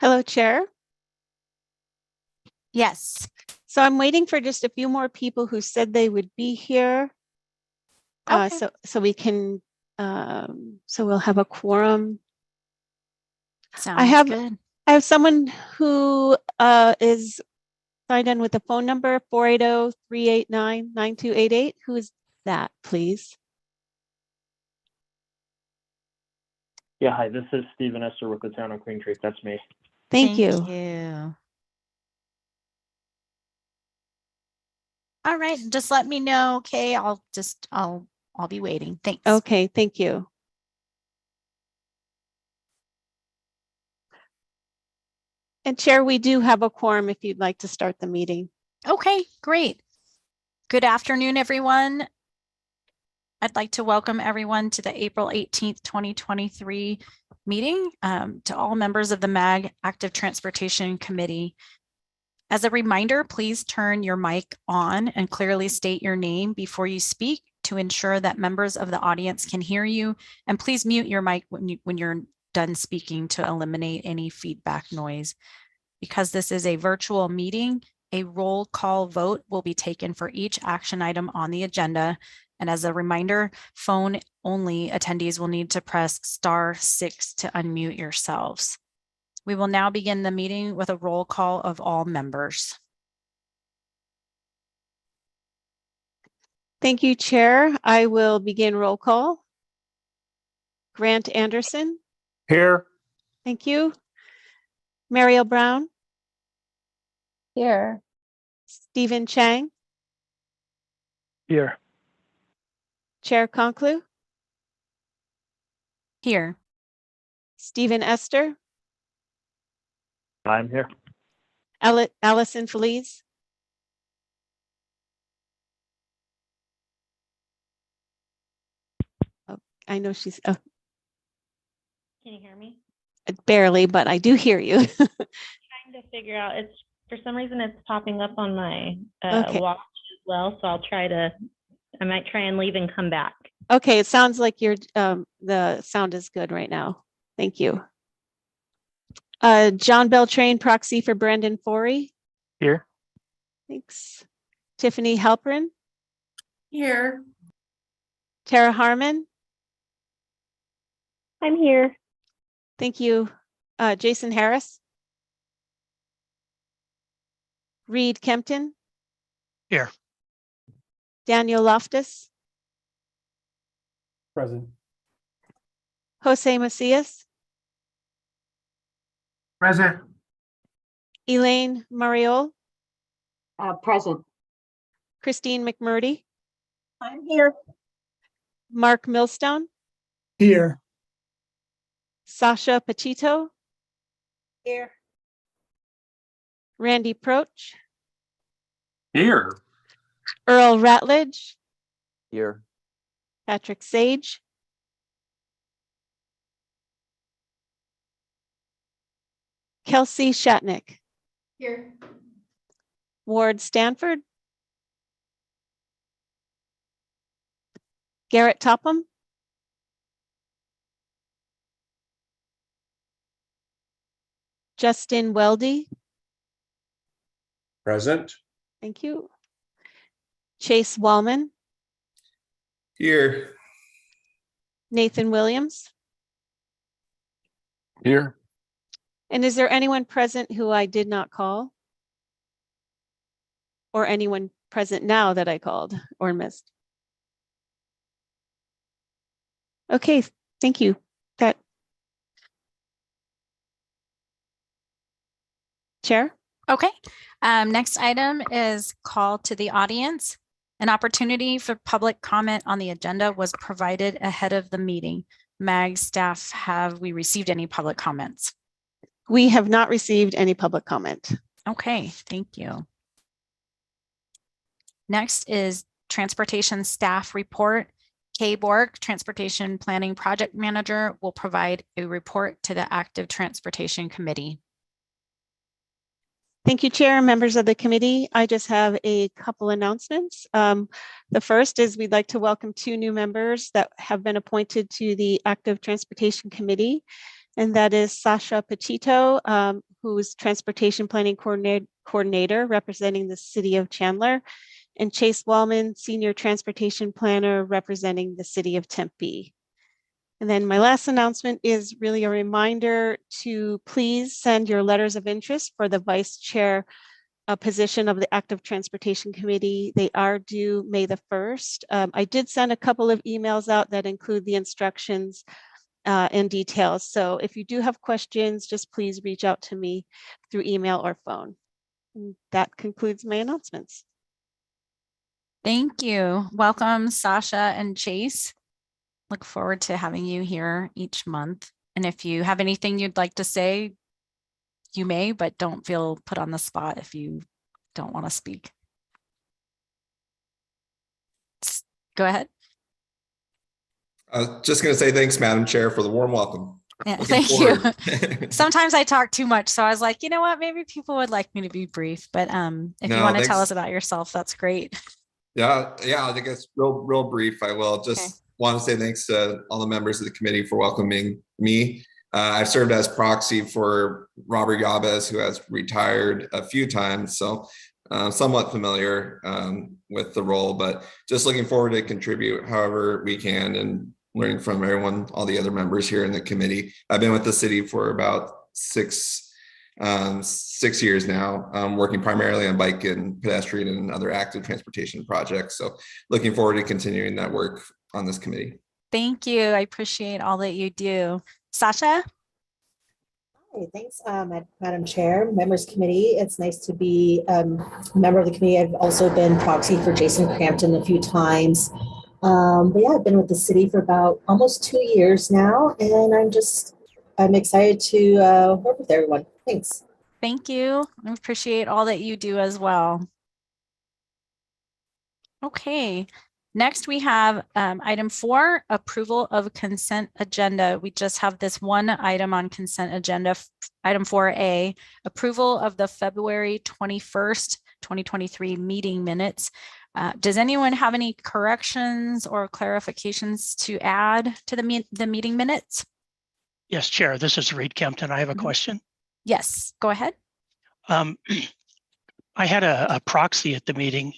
Hello, Chair. Yes. So I'm waiting for just a few more people who said they would be here. Okay. So we can, so we'll have a quorum. Sounds good. I have someone who is signed in with a phone number 480-389-9288. Who is that, please? Yeah, hi, this is Stephen Esther with the town of Queen Creek. That's me. Thank you. All right, just let me know. Okay, I'll be waiting. Thanks. Okay, thank you. And Chair, we do have a quorum if you'd like to start the meeting. Okay, great. Good afternoon, everyone. I'd like to welcome everyone to the April 18th, 2023 meeting, to all members of the MAG Active Transportation Committee. As a reminder, please turn your mic on and clearly state your name before you speak to ensure that members of the audience can hear you. And please mute your mic when you're done speaking to eliminate any feedback noise. Because this is a virtual meeting, a roll call vote will be taken for each action item on the agenda. And as a reminder, phone only attendees will need to press *6 to unmute yourselves. We will now begin the meeting with a roll call of all members. Thank you, Chair. I will begin roll call. Grant Anderson. Here. Thank you. Mariel Brown. Here. Stephen Chang. Here. Chair Conclu. Here. Stephen Esther. I'm here. Allison Feliz. Oh, I know she's. Oh. Can you hear me? Barely, but I do hear you. Trying to figure out. It's for some reason it's popping up on my watch as well. So I might try and leave and come back. Okay, it sounds like the sound is good right now. Thank you. John Beltrain, proxy for Brandon Forey. Here. Thanks. Tiffany Halpern. Here. Tara Harmon. I'm here. Thank you. Jason Harris. Reed Kempton. Here. Daniel Loftus. Present. Jose Macias. Present. Elaine Mariol. Present. Christine McMurdy. I'm here. Mark Millstone. Here. Sasha Pachito. Here. Randy Proch. Here. Earl Ratledge. Here. Patrick Sage. Kelsey Shatnick. Here. Ward Stanford. Garrett Topham. Justin Weldy. Present. Thank you. Chase Wallman. Here. Nathan Williams. Here. And is there anyone present who I did not call? Or anyone present now that I called or missed? Okay, thank you. Chair? Okay. Next item is call to the audience. An opportunity for public comment on the agenda was provided ahead of the meeting. MAG staff, have we received any public comments? We have not received any public comment. Okay, thank you. Next is transportation staff report. Kay Borg, Transportation Planning Project Manager, will provide a report to the Active Transportation Committee. Thank you, Chair, members of the committee. I just have a couple announcements. The first is we'd like to welcome 2 new members that have been appointed to the Active Transportation Committee. And that is Sasha Petito, who's Transportation Planning Coordinator representing the City of Chandler, and Chase Wallman, Senior Transportation Planner representing the City of Tempe. And then my last announcement is really a reminder to please send your letters of interest for the Vice Chair position of the Active Transportation Committee. They are due May the 1st. I did send a couple of emails out that include the instructions and details. So if you do have questions, just please reach out to me through email or phone. And that concludes my announcements. Thank you. Welcome, Sasha and Chase. Look forward to having you here each month. And if you have anything you'd like to say, you may, but don't feel put on the spot if you don't want to speak. Go ahead. I was just going to say thanks, Madam Chair, for the warm welcome. Yeah, Looking thank you. forward. Sometimes I talk too much, so I was like, you know what, maybe people would like me to be brief, but if you No, want to tell thanks. us about yourself, that's great. Yeah, I think it's real brief. I will just want to say thanks to all the members of the committee for welcoming me. I've served as proxy for Robert Yabez, who has retired a few times, so somewhat familiar with the role, but just looking forward to contribute however we can and learning from everyone, all the other members here in the committee. I've been with the city for about 6 years now, working primarily on bike and pedestrian and other active transportation projects. So looking forward to continuing that work on this committee. Thank you. I appreciate all that you do. Sasha? Hey, thanks, Madam Chair, Members Committee. It's nice to be a member of the committee. I've also been proxy for Jason Crampton a few times. But yeah, I've been with the city for about almost 2 years now, and I'm excited to work with everyone. Thanks. Thank you. I appreciate all that you do as well. Okay. Next, we have item 4, approval of consent agenda. We just have this one item on consent agenda, item 4A, approval of the February 21st, 2023 meeting minutes. Does anyone have any corrections or clarifications to add to the meeting minutes? Yes, Chair, this is Reed Kempton. I have a question. Yes, go ahead. I had a proxy at the meeting,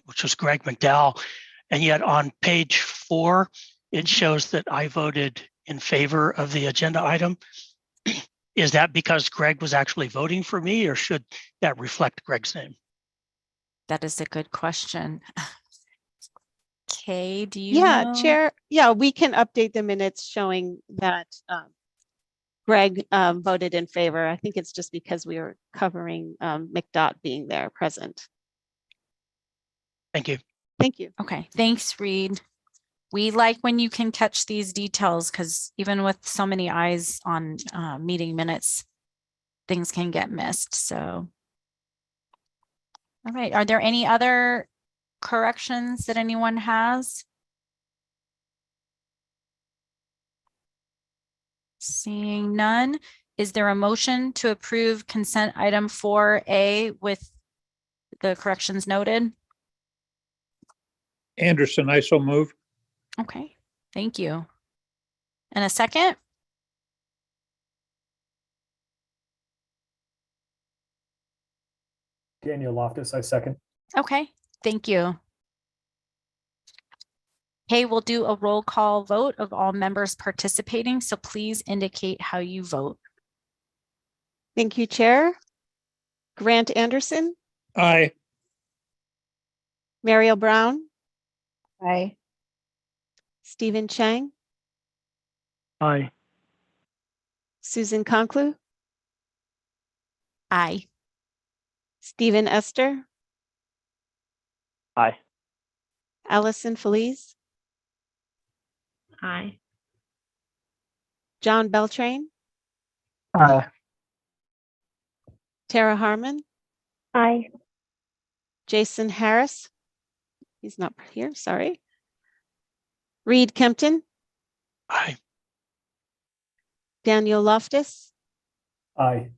which was Greg McDowell, and yet on page 4, it shows that I voted in favor of the agenda item. Is that because Greg was actually voting for me, or should that reflect Greg's name? That is a good question. Okay, do you know? Chair. Yeah, we can update the minutes showing that Greg voted in favor. I think it's just because we were covering McDot being there present. Thank you. Thank you. Okay, thanks, Reed. We like when you can catch these details because even with so many eyes on meeting minutes, things can get missed. So, all right, are there any other corrections that anyone has? Seeing none, is there a motion to approve consent item 4A with the corrections noted? Anderson, I so move. Okay, thank you. And a second? Daniel Loftus, I second. Okay, thank you. Okay, we'll do a roll call vote of all members participating, so please indicate how you vote. Thank you, Chair. Grant Anderson, Aye. Mariel Brown, Aye. Stephen Chang, Aye. Susan Conclu, Aye. Stephen Esther, Aye. Allison Feliz, Aye. John Beltrain, Aye. Tara Harmon, Aye. Jason Harris. He's not here, sorry. Reed Kempton, Aye. Daniel Loftus, Aye.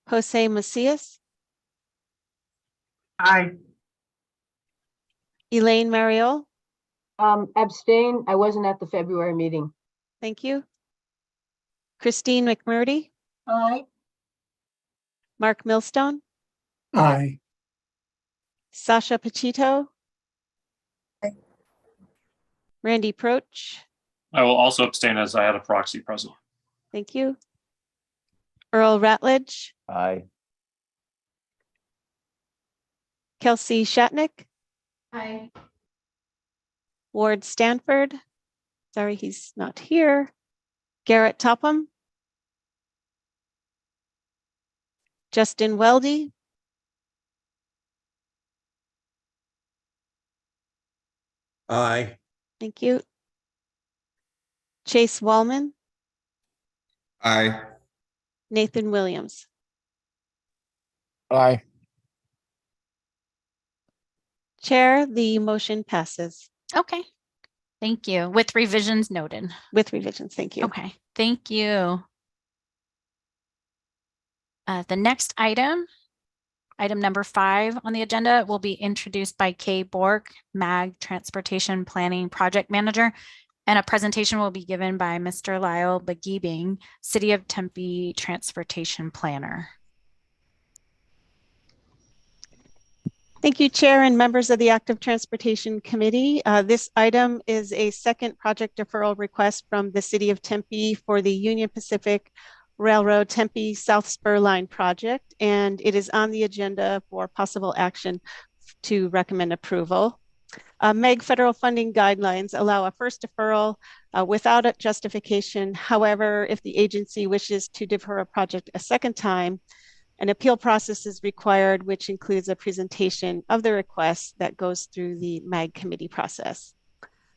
Jose Macias, Aye. Elaine Mariol. Abstain. I wasn't at the February meeting. Thank you. Christine McMurdy, Aye. Mark Millstone, Aye. Sasha Pachito, Aye. Randy Proch, I will also abstain as I had a proxy present. thank you. Earl Ratledge, Aye. Kelsey Shatnick, Aye. Ward Stanford, sorry, he's not here. Garrett Topham, Justin Weldy, Aye. thank you. Chase Wallman, Aye. Nathan Williams. Aye. Chair, the motion passes Okay. Thank you. With revisions noted. with revisions. Thank you. Okay. Thank you. The next item number 5 on the agenda will be introduced by Kay Bork, MAG Transportation Planning Project Manager, and a presentation will be given by Mr. Lyle Begebing, City of Tempe Transportation Planner. Thank you, Chair and members of the Active Transportation Committee. This item is a second project deferral request from the City of Tempe for the Union Pacific Railroad Tempe South Spur Line project, and it is on the agenda for possible action to recommend approval. MEG federal funding guidelines allow a first deferral without a justification. However, if the agency wishes to defer a project a second time, an appeal process is required, which includes a presentation of the request that goes through the MAG committee process.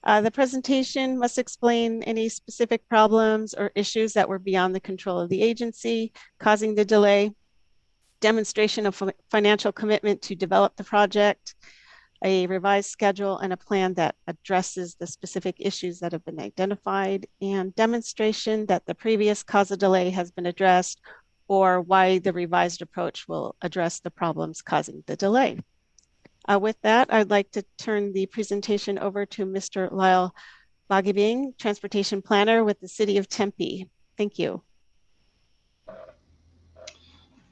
The presentation must explain any specific problems or issues that were beyond the control of the agency, causing the delay, demonstration of financial commitment to develop the project, a revised schedule and a plan that addresses the specific issues that have been identified, and demonstration that the previous cause of delay has been addressed or why the revised approach will address the problems causing the delay. With that, I'd like to turn the presentation over to Mr. Lyle Begebing, Transportation Planner with the City of Tempe. Thank you.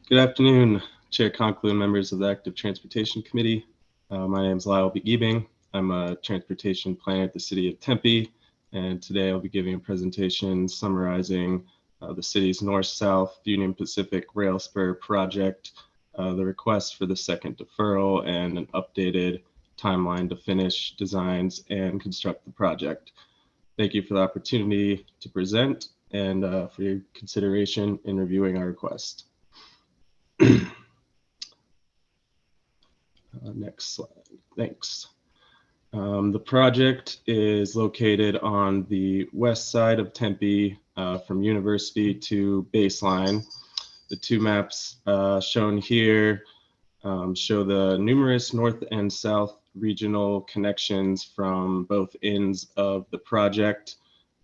Good afternoon, Chair Conklin, members of the Active Transportation Committee. My name is Lyle Begebing. I'm a transportation planner at the City of Tempe, and today I'll be giving a presentation summarizing the city's North-South Union Pacific Rail Spur project, the request for the second deferral, and an updated timeline to finish designs and construct the project. Thank you for the opportunity to present and for your consideration in reviewing our request. Next slide, thanks. The project is located on the west side of Tempe from University to Baseline. The two maps shown here show the numerous north and south regional connections from both ends of the project.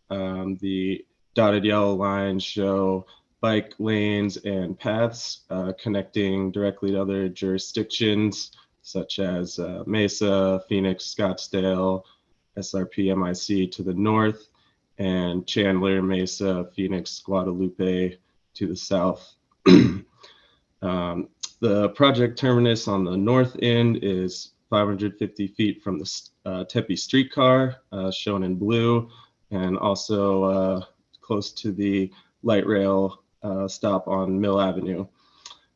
The dotted yellow lines show bike lanes and paths connecting directly to other jurisdictions such as Mesa, Phoenix, Scottsdale, SRP, MIC to the north, and Chandler, Mesa, Phoenix, Guadalupe to the south. The project terminus on the north end is 550 feet from the Tempe streetcar, shown in blue, and also close to the light rail stop on Mill Avenue.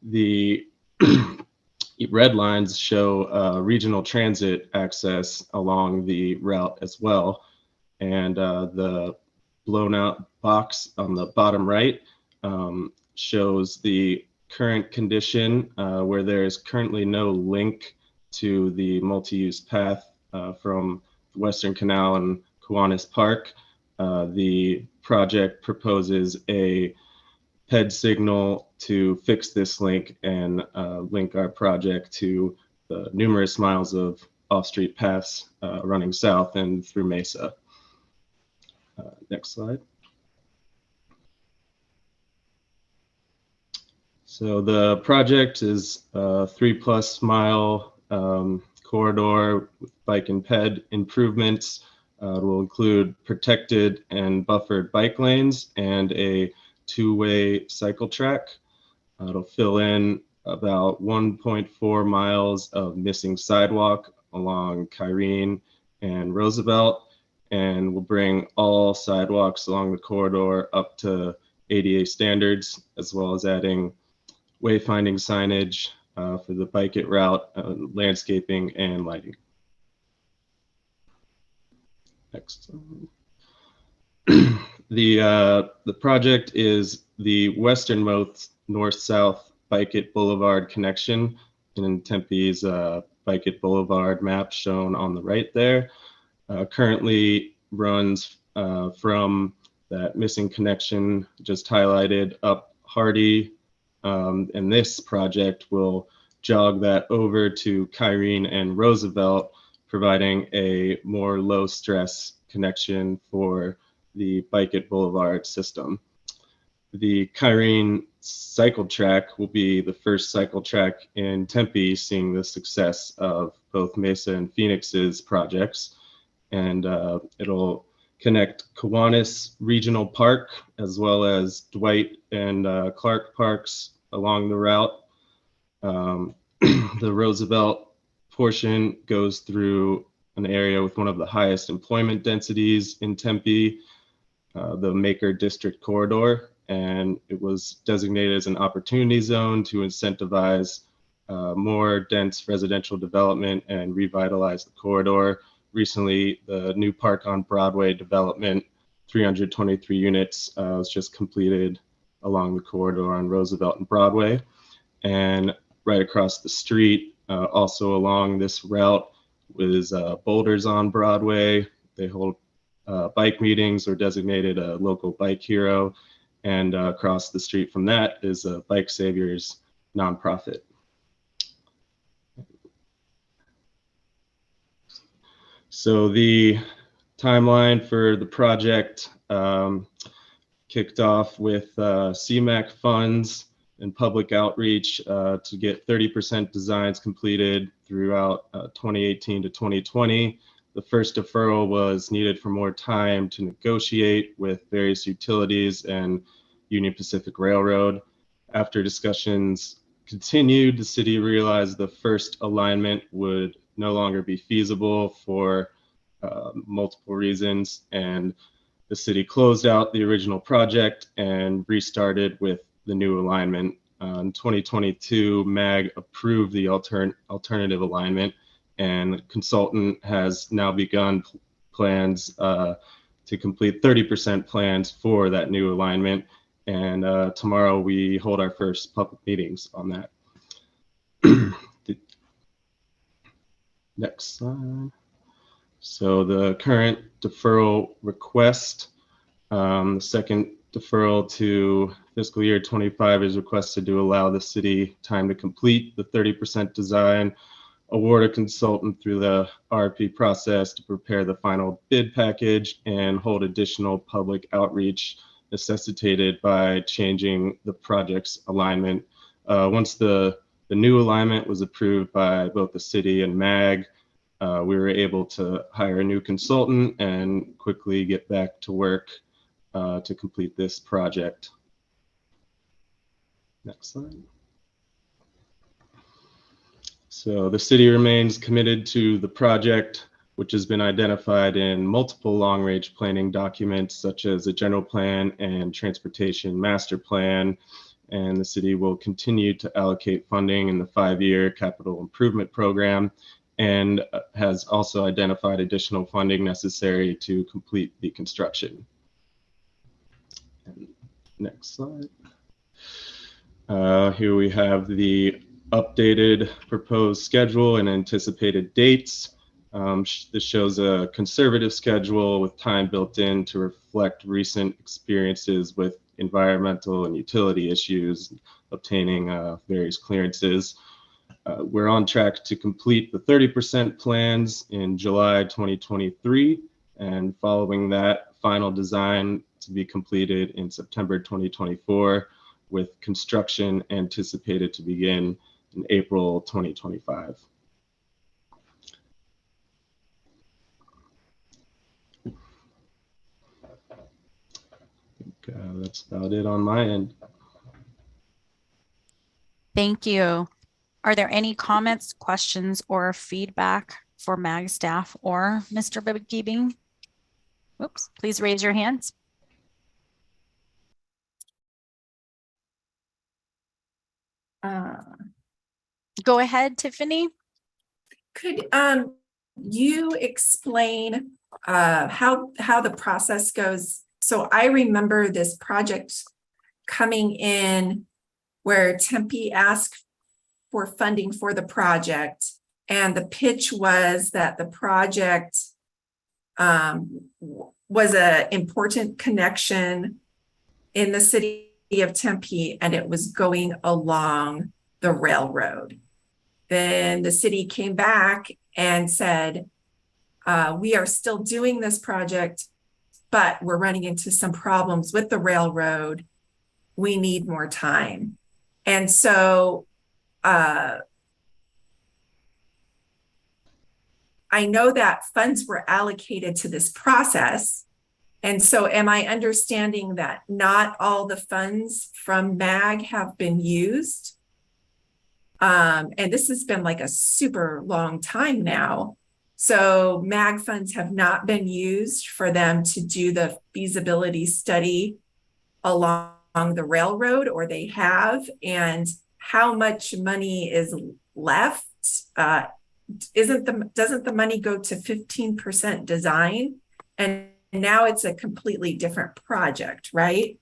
The red lines show regional transit access along the route as well. And the blown out box on the bottom right shows the current condition where there is currently no link to the multi-use path from the Western Canal and Kiwanis Park. The project proposes a PED signal to fix this link and link our project to the numerous miles of off-street paths running south and through Mesa. Next slide. So the project is a 3+ mile corridor with bike and ped improvements. It will include protected and buffered bike lanes and a two-way cycle track. It'll fill in about 1.4 miles of missing sidewalk along Kyrene and Roosevelt, and will bring all sidewalks along the corridor up to ADA standards, as well as adding wayfinding signage for the bike it route, landscaping, and lighting. Next. The project is the westernmost north-south Bike It Boulevard connection in Tempe's Bike It Boulevard map shown on the right there. Currently runs from that missing connection just highlighted up Hardy, and this project will jog that over to Kyrene and Roosevelt, providing a more low-stress connection for the Bike It Boulevard system. The Kyrene cycle track will be the first cycle track in Tempe, seeing the success of both Mesa and Phoenix's projects. And it'll connect Kiwanis Regional Park as well as Dwight and Clark Parks along the route. The Roosevelt portion goes through an area with one of the highest employment densities in Tempe, the Maker District Corridor, and it was designated as an opportunity zone to incentivize more dense residential development and revitalize the corridor. Recently, the new Park on Broadway development, 323 units, was just completed along the corridor on Roosevelt and Broadway. And right across the street, also along this route, is Boulders on Broadway. They hold bike meetings or designated a local bike hero. And across the street from that is a Bike Saviors nonprofit. So the timeline for the project kicked off with CMAQ funds and public outreach to get 30% designs completed throughout 2018 to 2020. The first deferral was needed for more time to negotiate with various utilities and Union Pacific Railroad. After discussions continued, the city realized the first alignment would no longer be feasible for multiple reasons, and the city closed out the original project and restarted with the new alignment. In 2022, MAG approved the alternative alignment, and consultant has now begun plans to complete 30% plans for that new alignment. And tomorrow we hold our first public meetings on that. Next slide. So the current deferral request, the second deferral to fiscal year 25 is requested to allow the city time to complete the 30% design, award a consultant through the RFP process to prepare the final bid package, and hold additional public outreach necessitated by changing the project's alignment. Once the new alignment was approved by both the city and MAG, we were able to hire a new consultant and quickly get back to work to complete this project. Next slide. So the city remains committed to the project, which has been identified in multiple long-range planning documents, such as the general plan and transportation master plan. And the city will continue to allocate funding in the 5-year capital improvement program, and has also identified additional funding necessary to complete the construction. And next slide. Here we have the updated proposed schedule and anticipated dates. This shows a conservative schedule with time built in to reflect recent experiences with environmental and utility issues, obtaining various clearances. We're on track to complete the 30% plans in July 2023, and following that, final design to be completed in September 2024, with construction anticipated to begin in April 2025. That's about it on my end. Thank you. Are there any comments, questions, or feedback for MAG staff or Mr. Begebing? Oops, please raise your hands. Go ahead, Tiffany. Could you explain how the process goes? So I remember this project coming in where Tempe asked for funding for the project, and the pitch was that the project was an important connection in the city of Tempe, and it was going along the railroad. Then the city came back and said, we are still doing this project, but we're running into some problems with the railroad. We need more time. And so I know that funds were allocated to this process. And so am I understanding that not all the funds from MAG have been used? And this has been like a super long time now. So MAG funds have not been used for them to do the feasibility study along the railroad, or they have, and how much money is left? Doesn't the money go to 15% design? And now it's a completely different project, right?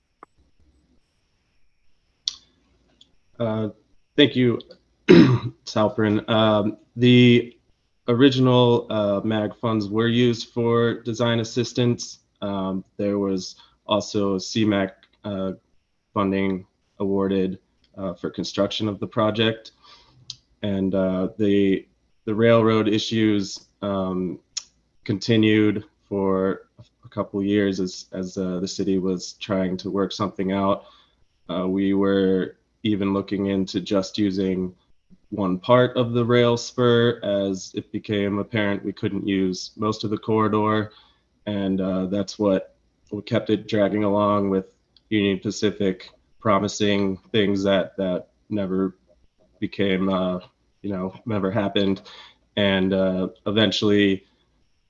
Thank you, Salperin. The original MAG funds were used for design assistance. There was also CMAQ funding awarded for construction of the project. And the railroad issues continued for a couple of years as the city was trying to work something out. We were even looking into just using one part of the rail spur, as it became apparent we couldn't use most of the corridor. And that's what kept it dragging along, with Union Pacific promising things that never became, never happened. And eventually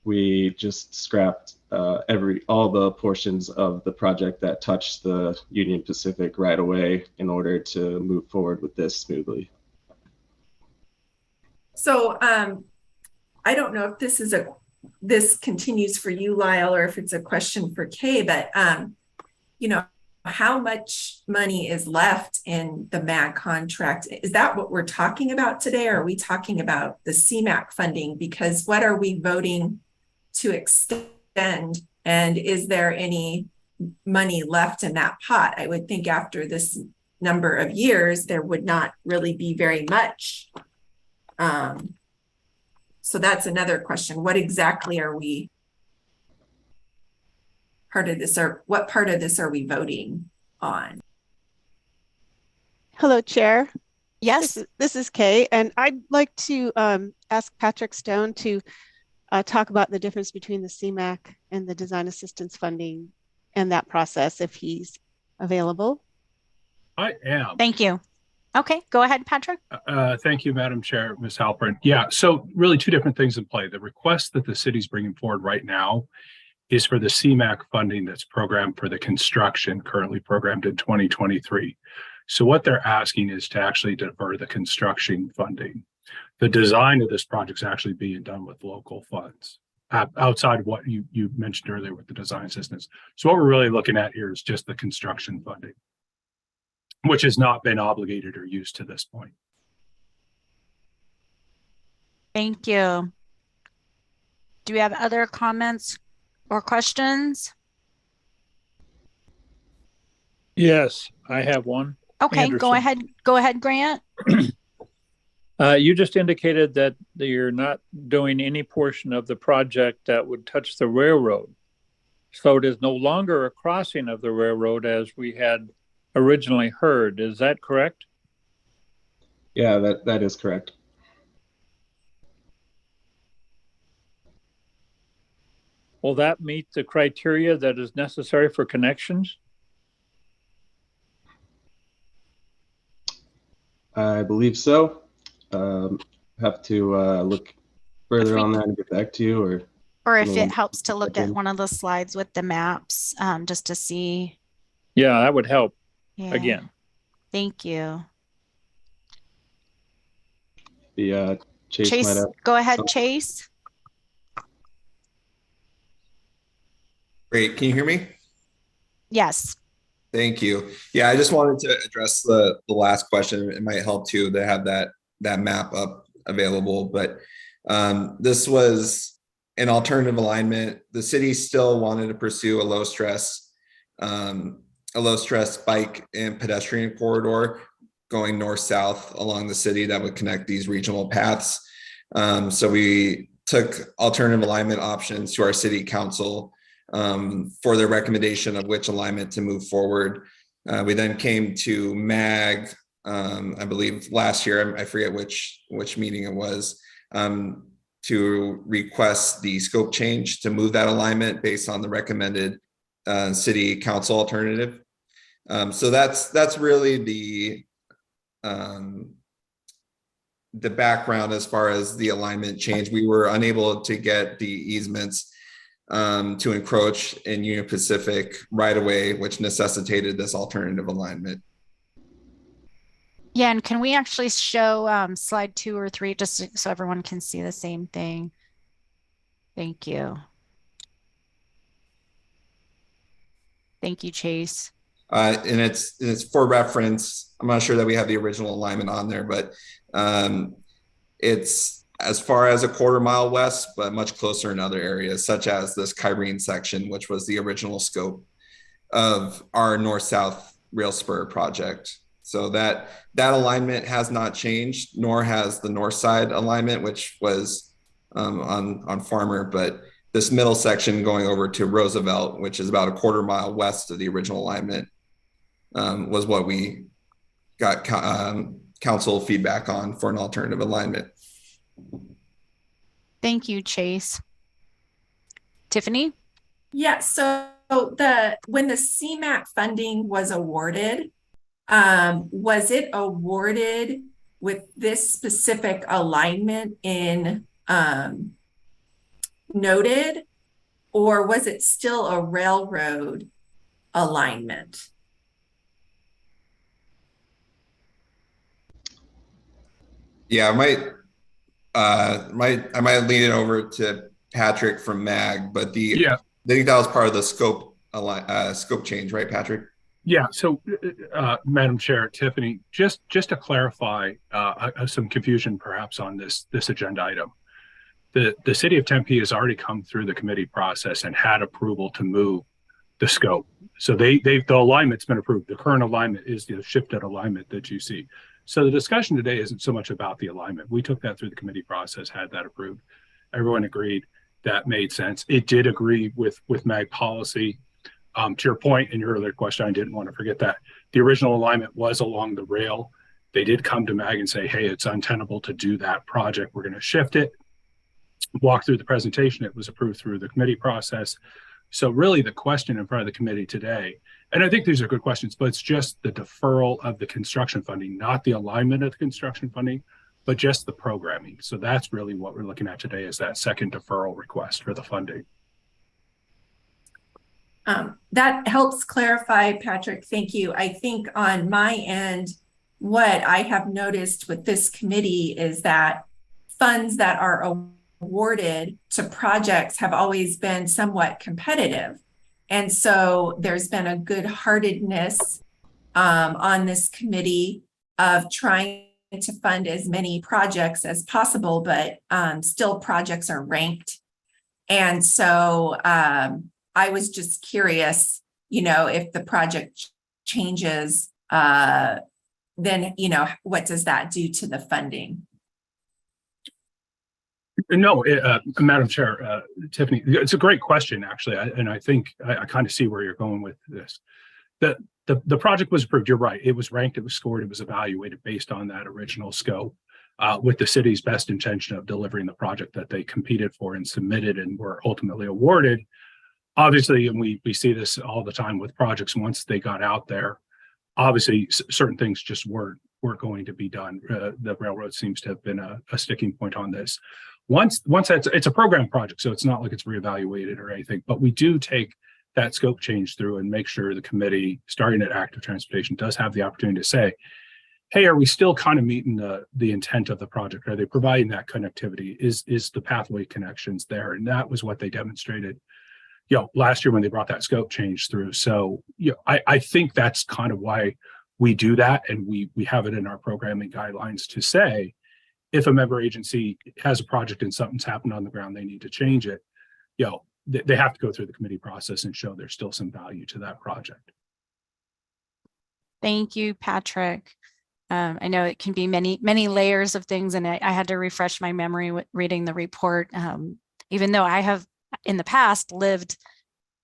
we just scrapped all the portions of the project that touched the Union Pacific right away in order to move forward with this smoothly. So I don't know if this continues for you, Lyle, or if it's a question for Kay, but how much money is left in the MAG contract? Is that what we're talking about today? Or are we talking about the CMAQ funding? Because what are we voting to extend? And is there any money left in that pot? I would think after this number of years, there would not really be very much. So that's another question. What exactly are we part of this, or what part of this are we voting on? Hello, Chair. Yes. This is Kay, and I'd like to ask Patrick Stone to talk about the difference between the CMAQ and the design assistance funding and that process, if he's available. I am. Thank you. Okay, go ahead, Patrick. Thank you, Madam Chair, Ms. Halpern. Yeah, so really two different things in play. The request that the city's bringing forward right now is for the CMAQ funding that's programmed for the construction, currently programmed in 2023. So what they're asking is to actually defer the construction funding. The design of this project is actually being done with local funds, outside of what you mentioned earlier with the design assistance. So what we're really looking at here is just the construction funding, which has not been obligated or used to this point. Thank you. Do we have other comments or questions? Yes, I have one. Okay, Anderson. go ahead. Go ahead, Grant. You just indicated that you're not doing any portion of the project that would touch the railroad. So it is no longer a crossing of the railroad as we had originally heard. Is that correct? Yeah, that is correct. Will that meet the criteria that is necessary for connections? I believe so. Have to look further on that and get back to you, or if it anyone- helps to look at one of the slides with the maps, just to see. Yeah, that would help. Yeah. Again. Thank you. the Chase might Chase, have. go ahead, Chase. Great. Can you hear me? Yes. Thank you. Yeah, I just wanted to address the last question. It might help too to have that map up available. But this was an alternative alignment. The city still wanted to pursue a low stress bike and pedestrian corridor going north-south along the city that would connect these regional paths. So we took alternative alignment options to our city council for their recommendation of which alignment to move forward. We then came to MAG, I believe last year, I forget which meeting it was, to request the scope change to move that alignment based on the recommended city council alternative. So that's really the background as far as the alignment change. We were unable to get the easements to encroach in Union Pacific right away, which necessitated this alternative alignment. Yeah, and can we actually show slide 2 or 3 just so everyone can see the same thing? Thank you. Thank you, Chase. And it's for reference. I'm not sure that we have the original alignment on there, but it's as far as a quarter mile west, but much closer in other areas, such as this Kyrene section, which was the original scope of our north-south rail spur project. So that alignment has not changed, nor has the north side alignment, which was on Farmer, but this middle section going over to Roosevelt, which is about a quarter mile west of the original alignment, was what we got council feedback on for an alternative alignment. Thank you, Chase. Tiffany? Yeah, so when the CMAQ funding was awarded, was it awarded with this specific alignment in noted, or was it still a railroad alignment? Yeah, I might lean it over to Patrick from MAG, but I think that was part of the scope change, right, Patrick? Yeah. So, Madam Chair, Tiffany, just to clarify some confusion perhaps on this agenda item. The city of Tempe has already come through the committee process and had approval to move the scope. So the alignment's been approved. The current alignment is the shifted alignment that you see. So the discussion today isn't so much about the alignment. We took that through the committee process, had that approved. Everyone agreed that made sense. It did agree with MAG policy. To your point in your earlier question, I didn't want to forget that the original alignment was along the rail. They did come to MAG and say, hey, it's untenable to do that project. We're going to shift it. Walk through the presentation. It was approved through the committee process. So really the question in front of the committee today, and I think these are good questions, but it's just the deferral of the construction funding, not the alignment of the construction funding, but just the programming. So that's really what we're looking at today, is that second deferral request for the funding. That helps clarify, Patrick. Thank you. I think on my end, what I have noticed with this committee is that funds that are awarded to projects have always been somewhat competitive. And so there's been a good-heartedness on this committee of trying to fund as many projects as possible, but still projects are ranked. And so I was just curious, if the project changes, then, what does that do to the funding? No, Madam Chair, Tiffany, it's a great question, actually. And I think I kind of see where you're going with this. The project was approved. You're right. It was ranked, it was scored, it was evaluated based on that original scope with the city's best intention of delivering the project that they competed for and submitted and were ultimately awarded. Obviously, and we see this all the time with projects, once they got out there, obviously certain things just weren't were going to be done. The railroad seems to have been a sticking point on this. Once it's a program project, so it's not like it's reevaluated or anything, but we do take that scope change through and make sure the committee, starting at active transportation, does have the opportunity to say, hey, are we still kind of meeting the intent of the project? Are they providing that connectivity? Is the pathway connections there? And that was what they demonstrated, last year when they brought that scope change through. So, I think that's kind of why we do that. And we have it in our programming guidelines to say, if a member agency has a project and something's happened on the ground, they need to change it. They have to go through the committee process and show there's still some value to that project. Thank you, Patrick. I know it can be many layers of things, and I had to refresh my memory with reading the report. Even though I have in the past lived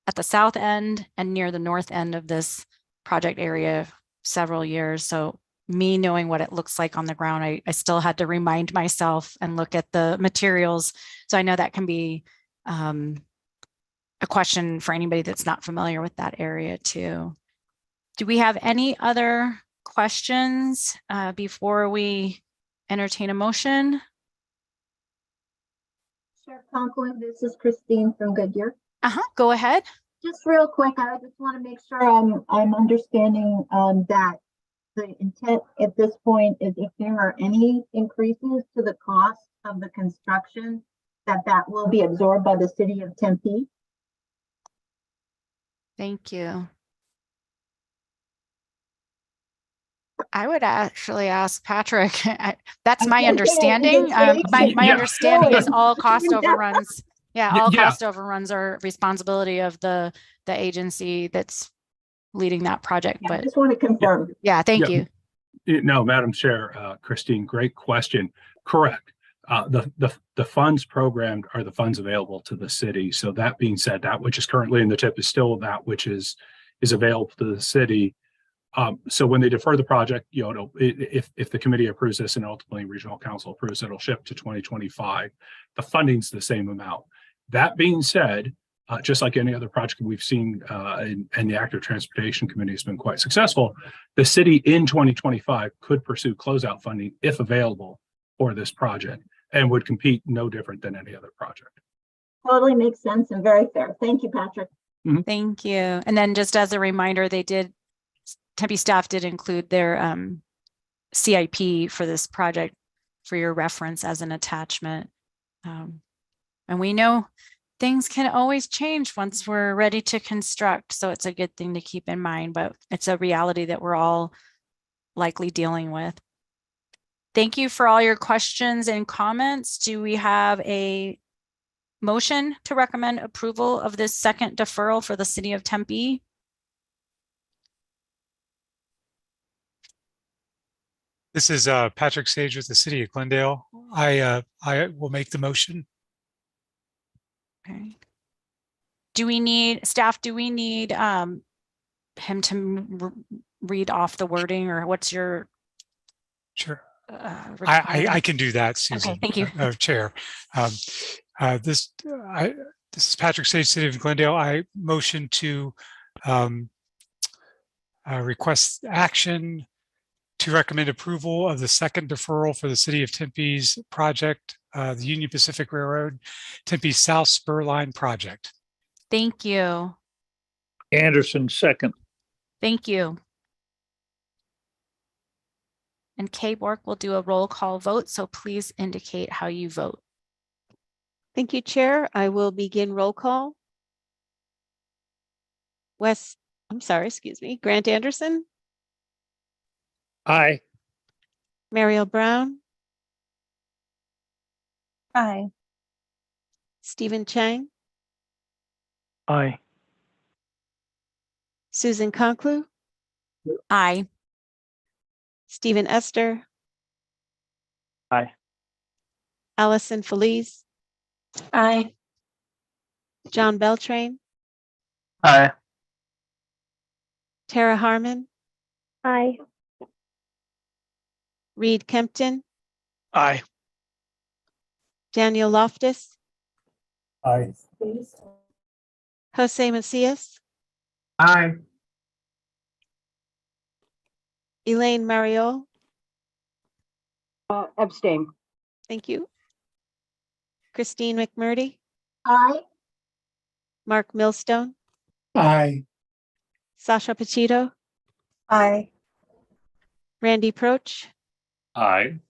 at the south end and near the north end of this project area several years. So me knowing what it looks like on the ground, I still had to remind myself and look at the materials. So I know that can be a question for anybody that's not familiar with that area too. Do we have any other questions before we entertain a motion? Chair Conklin, this is Christine from Goodyear. Go ahead. Just real quick, I just want to make sure I'm understanding that the intent at this point is if there are any increases to the cost of the construction, that will be absorbed by the city of Tempe. Thank you. I would actually ask Patrick. That's my understanding. My understanding is all cost overruns. All cost overruns are responsibility of the agency that's leading that project. But I just want to confirm. Thank you. No, Madam Chair, Christine, great question. Correct. The funds programmed are the funds available to the city. So that being said, that which is currently in the TIP is still that which is available to the city. So when they defer the project, if the committee approves this and ultimately regional council approves, it'll shift to 2025. The funding's the same amount. That being said, just like any other project we've seen, and the active transportation committee has been quite successful, the city in 2025 could pursue closeout funding if available for this project and would compete no different than any other project. Totally makes sense and very fair. Thank you, Patrick. Thank you. And then just as a reminder, Tempe staff did include their CIP for this project for your reference as an attachment. And we know things can always change once we're ready to construct. So it's a good thing to keep in mind, but it's a reality that we're all likely dealing with. Thank you for all your questions and comments. Do we have a motion to recommend approval of this second deferral for the city of Tempe? This is Patrick Sage with the city of Glendale. I will make the motion. Okay. Do we need him to read off the wording, or what's your? Sure. I can do that, Susan. Okay, thank you. Chair. This is Patrick Sage, city of Glendale. I motion to request action to recommend approval of the second deferral for the city of Tempe's project, the Union Pacific Railroad Tempe South Spur Line project. Thank you. Anderson, second. Thank you. And Kay Bork will do a roll call vote, so please indicate how you vote. Thank you, Chair. I will begin roll call. Grant Anderson. Aye. Mariel Brown. Aye. Stephen Chang. Aye. Susan Conklu. Aye. Stephen Esther. Aye. Allison Feliz. Aye. John Beltrain. Aye. Tara Harmon. Aye. Reed Kempton. Aye. Daniel Loftus. Aye. Jose Macias. Aye. Elaine Mariol. Abstain. Thank you. Christine McMurdy, Aye. Mark Millstone, Aye. Sasha Pachito, Aye. Randy Proch, Aye.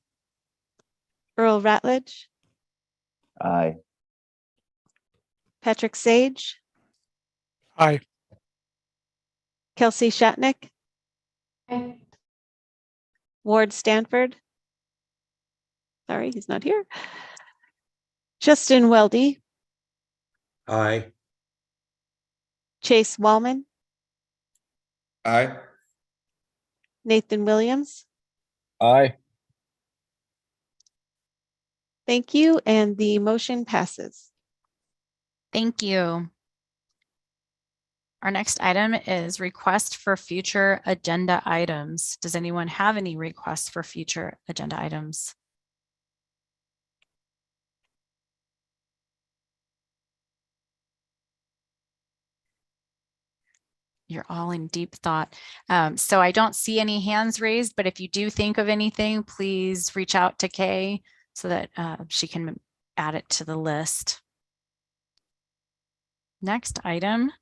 Earl Ratledge, Aye. Patrick Sage, Aye. Kelsey Shatnick, Ward Stanford. Sorry, he's not here. Justin Weldy, Aye. Chase Wallman, Aye. Nathan Williams. Aye. Thank you, and the motion passes. Thank you. Our next item is request for future agenda items. Does anyone have any requests for future agenda items? You're all in deep thought. So I don't see any hands raised, but if you do think of anything, please reach out to Kay so that she can add it to the list. Next item.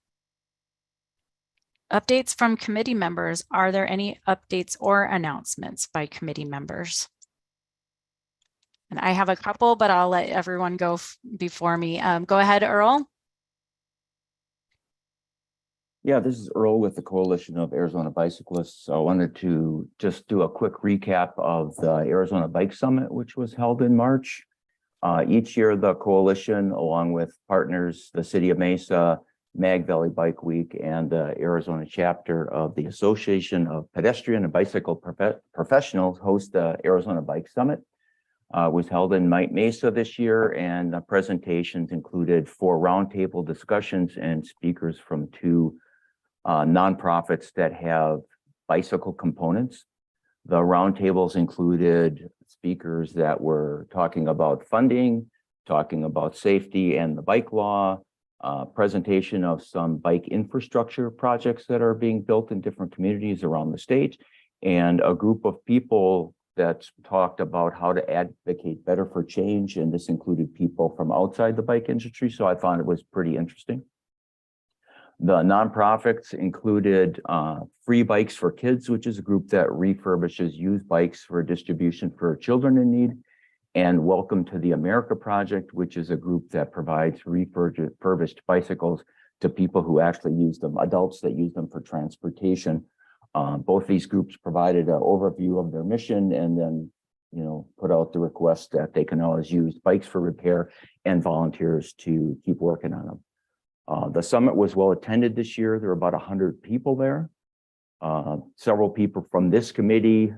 Updates from committee members. Are there any updates or announcements by committee members? And I have a couple, but I'll let everyone go before me. Go ahead, Earl. Yeah, this is Earl with the Coalition of Arizona Bicyclists. I wanted to just do a quick recap of the Arizona Bike Summit, which was held in March. Each year, the coalition, along with partners, the City of Mesa, Mag Valley Bike Week, and the Arizona chapter of the Association of Pedestrian and Bicycle Professionals, host the Arizona Bike Summit. Was held in Mesa this year, and the presentations included 4 roundtable discussions and speakers from 2 nonprofits that have bicycle components. The roundtables included speakers that were talking about funding, talking about safety and the bike law, presentation of some bike infrastructure projects that are being built in different communities around the state, and a group of people that talked about how to advocate better for change. And this included people from outside the bike industry. So I found it was pretty interesting. The nonprofits included Free Bikes for Kids, which is a group that refurbishes used bikes for distribution for children in need, and Welcome to the America Project, which is a group that provides refurbished bicycles to people who actually use them, adults that use them for transportation. Both these groups provided an overview of their mission and then, put out the request that they can always use bikes for repair and volunteers to keep working on them. The summit was well attended this year. There were about 100 people there. Several people from this committee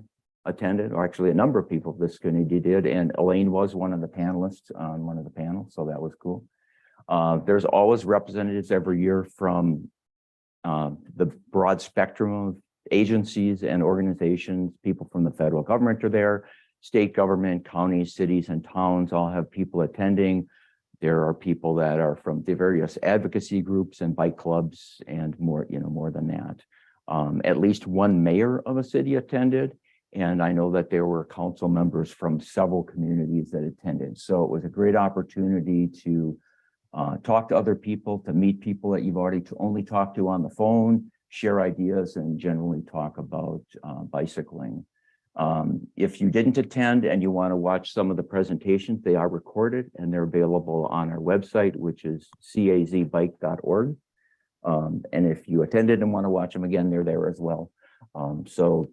attended, or actually a number of people this committee did, and Elaine was one of the panelists on one of the panels, so that was cool. There's always representatives every year from the broad spectrum of agencies and organizations. People from the federal government are there, state government, counties, cities, and towns all have people attending. There are people that are from the various advocacy groups and bike clubs and more, more than that. At least one mayor of a city attended, and I know that there were council members from several communities that attended. So it was a great opportunity to talk to other people, to meet people that you've already only talked to on the phone, share ideas, and generally talk about bicycling. If you didn't attend and you want to watch some of the presentations, they are recorded and they're available on our website, which is cazbike.org. And if you attended and want to watch them again, they're there as well. So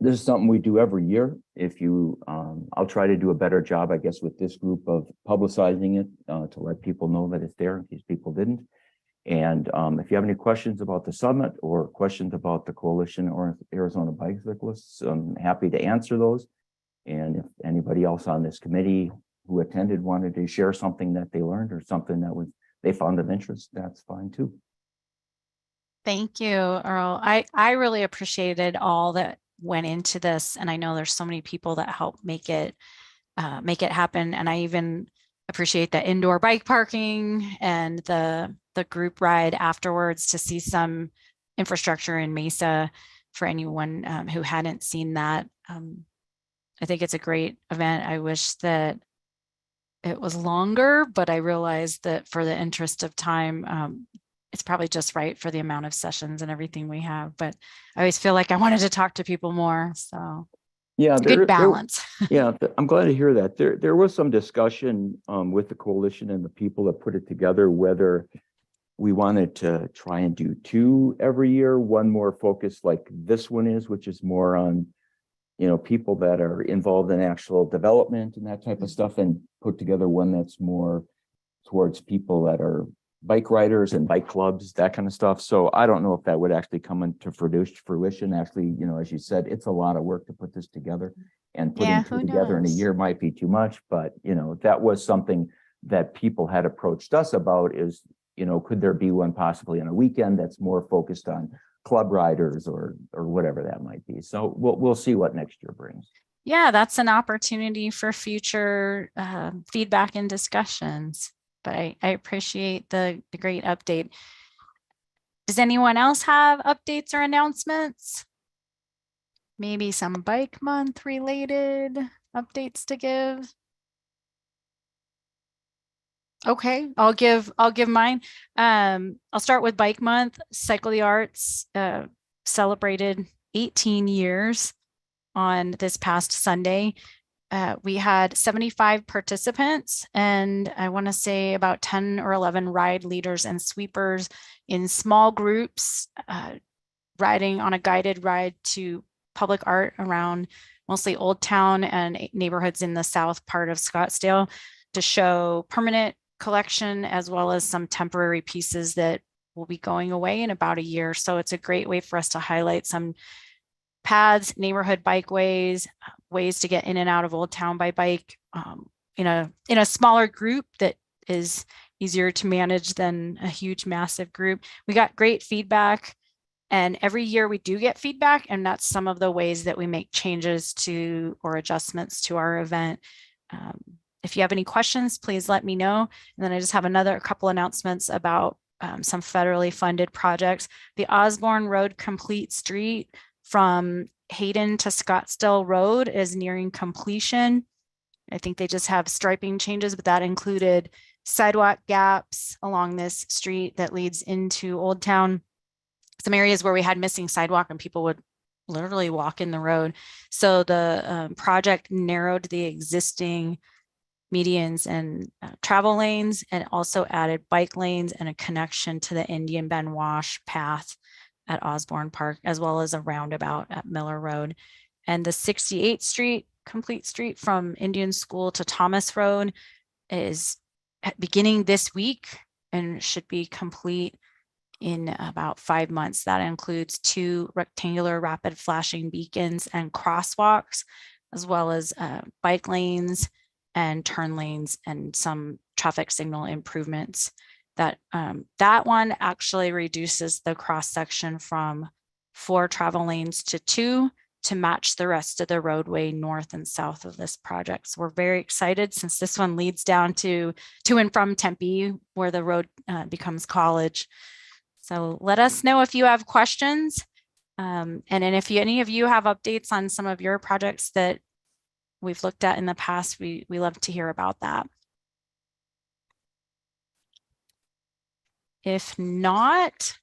this is something we do every year. If you, I'll try to do a better job, I guess, with this group of publicizing it to let people know that it's there in case people didn't. And if you have any questions about the summit or questions about the coalition or Arizona Bicyclists, I'm happy to answer those. And if anybody else on this committee who attended wanted to share something that they learned or something that they found of interest, that's fine too. Thank you, Earl. I really appreciated all that went into this, and I know there's so many people that helped make it happen. And I even appreciate the indoor bike parking and the group ride afterwards to see some infrastructure in Mesa for anyone who hadn't seen that. I think it's a great event. I wish that it was longer, but I realized that for the interest of time, it's probably just right for the amount of sessions and everything we have. But I always feel like I wanted to talk to people more. So Yeah, it's a good balance. Yeah, I'm glad to hear that. There was some discussion with the coalition and the people that put it together, whether we wanted to try and do 2 every year, one more focused like this one is, which is more on, people that are involved in actual development and that type of stuff, and put together one that's more towards people that are bike riders and bike clubs, that kind of stuff. So I don't know if that would actually come into fruition. Actually, as you said, it's a lot of work to put this together, and putting 2 together in a year might be too much. But, that was something that people had approached us about is, could there be one possibly on a weekend that's more focused on club riders or whatever that might be. So we'll see what next year brings. Yeah, that's an opportunity for future feedback and discussions. But I appreciate the great update. Does anyone else have updates or announcements? Maybe some bike month related updates to give? Okay, I'll give mine. I'll start with Bike Month. Cycle the Arts celebrated 18 years on this past Sunday. We had 75 participants, and I want to say about 10 or 11 ride leaders and sweepers in small groups, riding on a guided ride to public art around mostly Old Town and neighborhoods in the south part of Scottsdale to show permanent collection as well as some temporary pieces that will be going away in about a year. So it's a great way for us to highlight some paths, neighborhood bikeways, ways to get in and out of Old Town by bike in a smaller group that is easier to manage than a huge, massive group. We got great feedback, and every year we do get feedback, and that's some of the ways that we make changes to or adjustments to our event. If you have any questions, please let me know. And then I just have a couple announcements about some federally funded projects. The Osborne Road Complete Street from Hayden to Scottsdale Road is nearing completion. I think they just have striping changes, but that included sidewalk gaps along this street that leads into Old Town. Some areas where we had missing sidewalk and people would literally walk in the road. So the project narrowed the existing medians and travel lanes, and also added bike lanes and a connection to the Indian Bend Wash path at Osborne Park, as well as a roundabout at Miller Road. And the 68th Street Complete Street from Indian School to Thomas Road is beginning this week and should be complete in about 5 months. That includes 2 rectangular rapid flashing beacons and crosswalks, as well as bike lanes and turn lanes and some traffic signal improvements. That one actually reduces the cross section from 4 travel lanes to 2 to match the rest of the roadway north and south of this project. So we're very excited, since this one leads down to and from Tempe, where the road becomes College. So let us know if you have questions. And then if any of you have updates on some of your projects that we've looked at in the past, we love to hear about that. If not,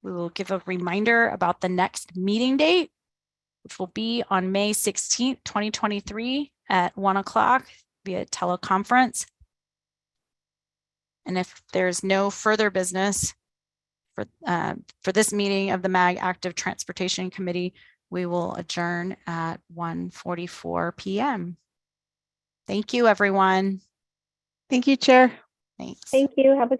we will give a reminder about the next meeting date, which will be on May 16th, 2023 at 1 o'clock via teleconference. And if there's no further business for this meeting of the MAG Active Transportation Committee, we will adjourn at 1:44 p.m. Thank you, everyone. Thank you, Chair. Thanks. Thank you. Have a